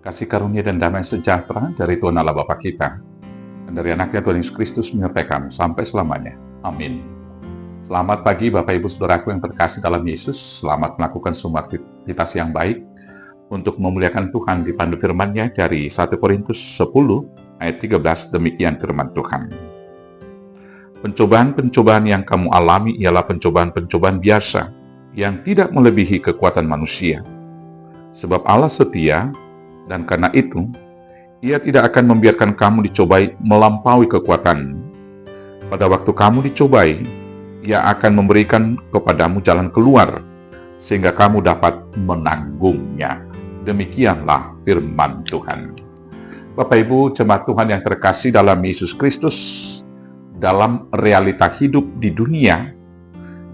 Kasih karunia dan damai sejahtera dari Tuhan Allah Bapa kita dan dari anaknya Tuhan Yesus Kristus menyertai kami sampai selamanya. Amin. Selamat pagi Bapak Ibu Saudaraku yang terkasih dalam Yesus. Selamat melakukan semua aktivitas yang baik untuk memuliakan Tuhan. Dipandu firman-Nya dari 1 Korintus 10 ayat 13. Demikian firman Tuhan. Pencobaan-pencobaan yang kamu alami ialah pencobaan-pencobaan biasa yang tidak melebihi kekuatan manusia. Sebab Allah setia, dan karena itu, Ia tidak akan membiarkan kamu dicobai melampaui kekuatan. Pada waktu kamu dicobai, Ia akan memberikan kepadamu jalan keluar, sehingga kamu dapat menanggungnya. Demikianlah firman Tuhan. Bapak Ibu, jemaat Tuhan yang terkasih dalam Yesus Kristus, dalam realita hidup di dunia,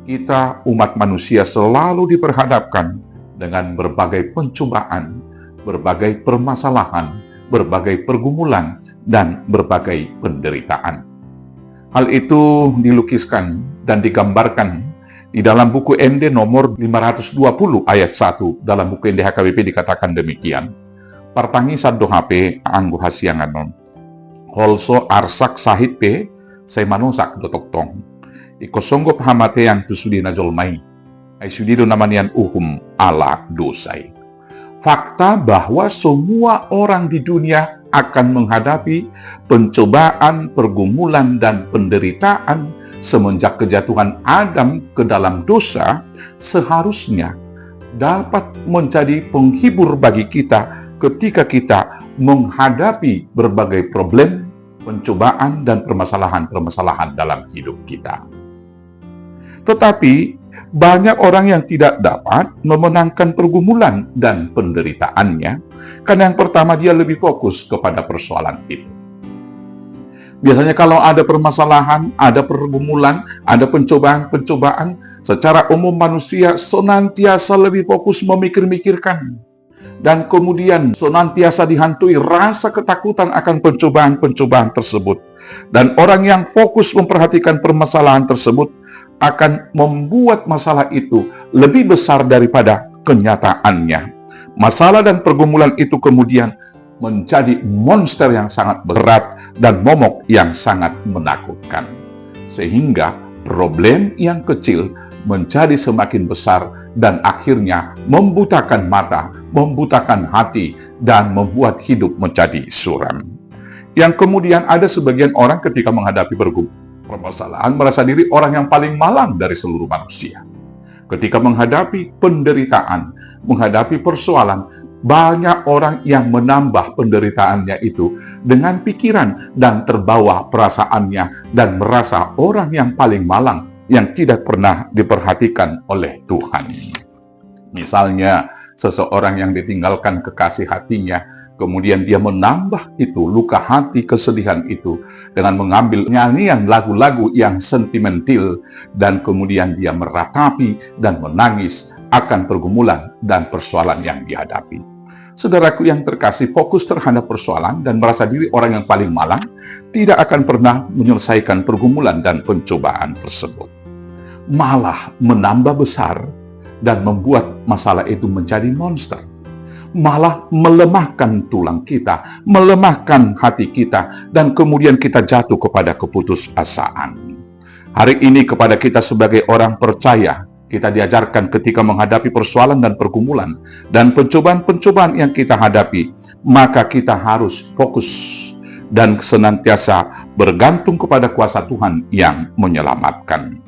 kita umat manusia selalu diperhadapkan dengan berbagai pencobaan, berbagai permasalahan, berbagai pergumulan, dan berbagai penderitaan. Hal itu dilukiskan dan digambarkan di dalam buku MD nomor 520 ayat 1. Dalam buku MD HKBP dikatakan demikian. Partangi saddo HP anggo hasianganon. Holso arsak sahit pe saya manusak dotok tong. Iko songgop hamate yang tusudi najolmai. Ay sudido naman yan ala dosai. Fakta bahwa semua orang di dunia akan menghadapi pencobaan, pergumulan, dan penderitaan semenjak kejatuhan Adam ke dalam dosa seharusnya dapat menjadi penghibur bagi kita ketika kita menghadapi berbagai problem, pencobaan, dan permasalahan-permasalahan dalam hidup kita. Tetapi, banyak orang yang tidak dapat memenangkan pergumulan dan penderitaannya, karena yang pertama dia lebih fokus kepada persoalan itu. Biasanya kalau ada permasalahan, ada pergumulan, ada pencobaan-pencobaan, secara umum manusia senantiasa lebih fokus memikir-mikirkan. Dan kemudian senantiasa dihantui rasa ketakutan akan pencobaan-pencobaan tersebut. Dan orang yang fokus memperhatikan permasalahan tersebut akan membuat masalah itu lebih besar daripada kenyataannya. Masalah dan pergumulan itu kemudian menjadi monster yang sangat berat dan momok yang sangat menakutkan. Sehingga problem yang kecil menjadi semakin besar dan akhirnya membutakan mata, membutakan hati, dan membuat hidup menjadi suram. Yang kemudian ada sebagian orang ketika menghadapi permasalahan merasa diri orang yang paling malang dari seluruh manusia. Ketika menghadapi penderitaan, menghadapi persoalan, banyak orang yang menambah penderitaannya itu dengan pikiran dan terbawa perasaannya dan merasa orang yang paling malang yang tidak pernah diperhatikan oleh Tuhan. Misalnya, seseorang yang ditinggalkan kekasih hatinya, kemudian dia menambah itu, luka hati, kesedihan itu, dengan mengambil nyanyian lagu-lagu yang sentimental, dan kemudian dia meratapi dan menangis akan pergumulan dan persoalan yang dihadapi. Saudaraku yang terkasih, fokus terhadap persoalan dan merasa diri orang yang paling malang tidak akan pernah menyelesaikan pergumulan dan pencobaan tersebut. Malah menambah besar dan membuat masalah itu menjadi monster. Malah melemahkan tulang kita, melemahkan hati kita, dan kemudian kita jatuh kepada keputusasaan. Hari ini kepada kita sebagai orang percaya, kita diajarkan ketika menghadapi persoalan dan pergumulan dan pencobaan-pencobaan yang kita hadapi, maka kita harus fokus dan senantiasa bergantung kepada kuasa Tuhan yang menyelamatkan.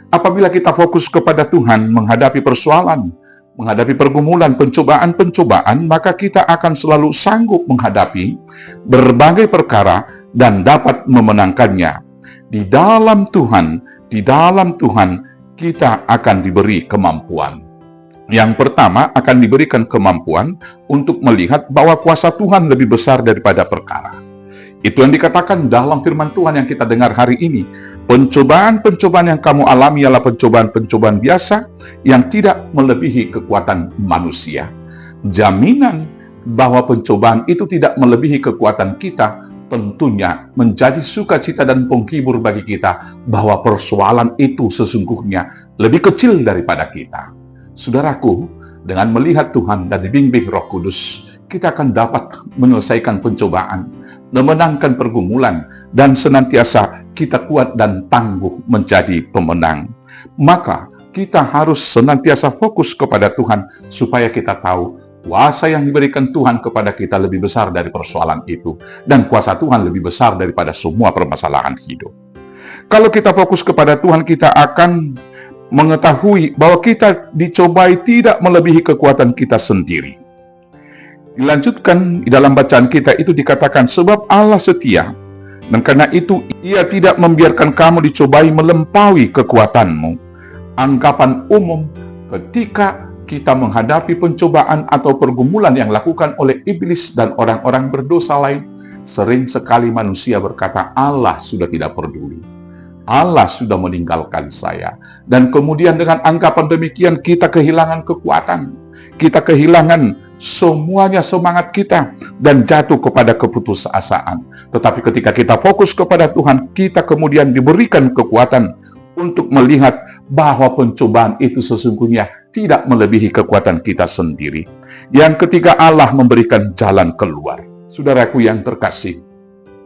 Apabila kita fokus kepada Tuhan menghadapi persoalan, menghadapi pergumulan, pencobaan-pencobaan, maka kita akan selalu sanggup menghadapi berbagai perkara dan dapat memenangkannya. Di dalam Tuhan, kita akan diberi kemampuan. Yang pertama, akan diberikan kemampuan untuk melihat bahwa kuasa Tuhan lebih besar daripada perkara. Itu yang dikatakan dalam firman Tuhan yang kita dengar hari ini. Pencobaan-pencobaan yang kamu alami ialah pencobaan-pencobaan biasa yang tidak melebihi kekuatan manusia. Jaminan bahwa pencobaan itu tidak melebihi kekuatan kita tentunya menjadi sukacita dan penghibur bagi kita bahwa persoalan itu sesungguhnya lebih kecil daripada kita. Saudaraku, dengan melihat Tuhan dan dibimbing Roh Kudus, kita akan dapat menyelesaikan pencobaan, memenangkan pergumulan, dan senantiasa kita kuat dan tangguh menjadi pemenang. Maka kita harus senantiasa fokus kepada Tuhan supaya kita tahu kuasa yang diberikan Tuhan kepada kita lebih besar dari persoalan itu, dan kuasa Tuhan lebih besar daripada semua permasalahan hidup. Kalau kita fokus kepada Tuhan, kita akan mengetahui bahwa kita dicobai tidak melebihi kekuatan kita sendiri. Dilanjutkan di dalam bacaan kita itu dikatakan, sebab Allah setia, dan karena itu Ia tidak membiarkan kamu dicobai melampaui kekuatanmu. Anggapan umum ketika kita menghadapi pencobaan atau pergumulan yang dilakukan oleh iblis dan orang-orang berdosa lain, sering sekali manusia berkata, Allah sudah tidak peduli, Allah sudah meninggalkan saya. Dan kemudian dengan anggapan demikian kita kehilangan kekuatan, kita kehilangan semuanya semangat kita, dan jatuh kepada keputusasaan. Tetapi ketika kita fokus kepada Tuhan, kita kemudian diberikan kekuatan untuk melihat bahwa pencobaan itu sesungguhnya tidak melebihi kekuatan kita sendiri. Yang ketiga, Allah memberikan jalan keluar. Saudaraku yang terkasih,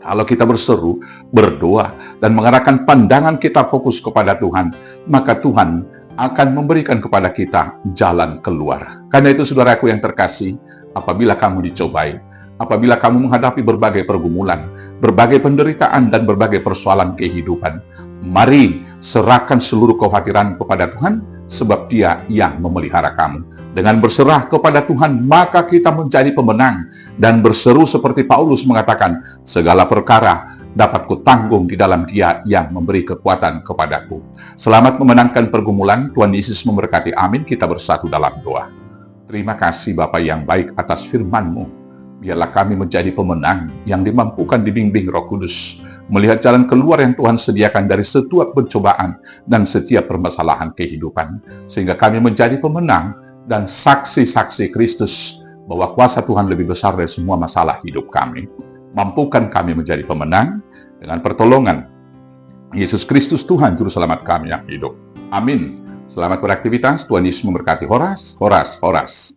kalau kita berseru, berdoa, dan mengarahkan pandangan kita fokus kepada Tuhan, maka Tuhan akan memberikan kepada kita jalan keluar. Karena itu saudaraku yang terkasih, apabila kamu dicobai, apabila kamu menghadapi berbagai pergumulan, berbagai penderitaan, dan berbagai persoalan kehidupan, mari serahkan seluruh kekhawatiran kepada Tuhan, sebab Dia yang memelihara kamu. Dengan berserah kepada Tuhan, maka kita menjadi pemenang, dan berseru seperti Paulus mengatakan, segala perkara dapat kutanggung di dalam Dia yang memberi kekuatan kepadaku. Selamat memenangkan pergumulan. Tuhan Yesus memberkati. Amin. Kita bersatu dalam doa. Terima kasih Bapa yang baik atas firman-Mu. Biarlah kami menjadi pemenang yang dimampukan dibimbing Roh Kudus, melihat jalan keluar yang Tuhan sediakan dari setiap pencobaan dan setiap permasalahan kehidupan, sehingga kami menjadi pemenang dan saksi-saksi Kristus bahwa kuasa Tuhan lebih besar dari semua masalah hidup kami. Mampukan kami menjadi pemenang dengan pertolongan Yesus Kristus Tuhan Juru Selamat kami yang hidup. Amin. Selamat beraktivitas. Tuhan Yesus memberkati. Horas, horas, horas.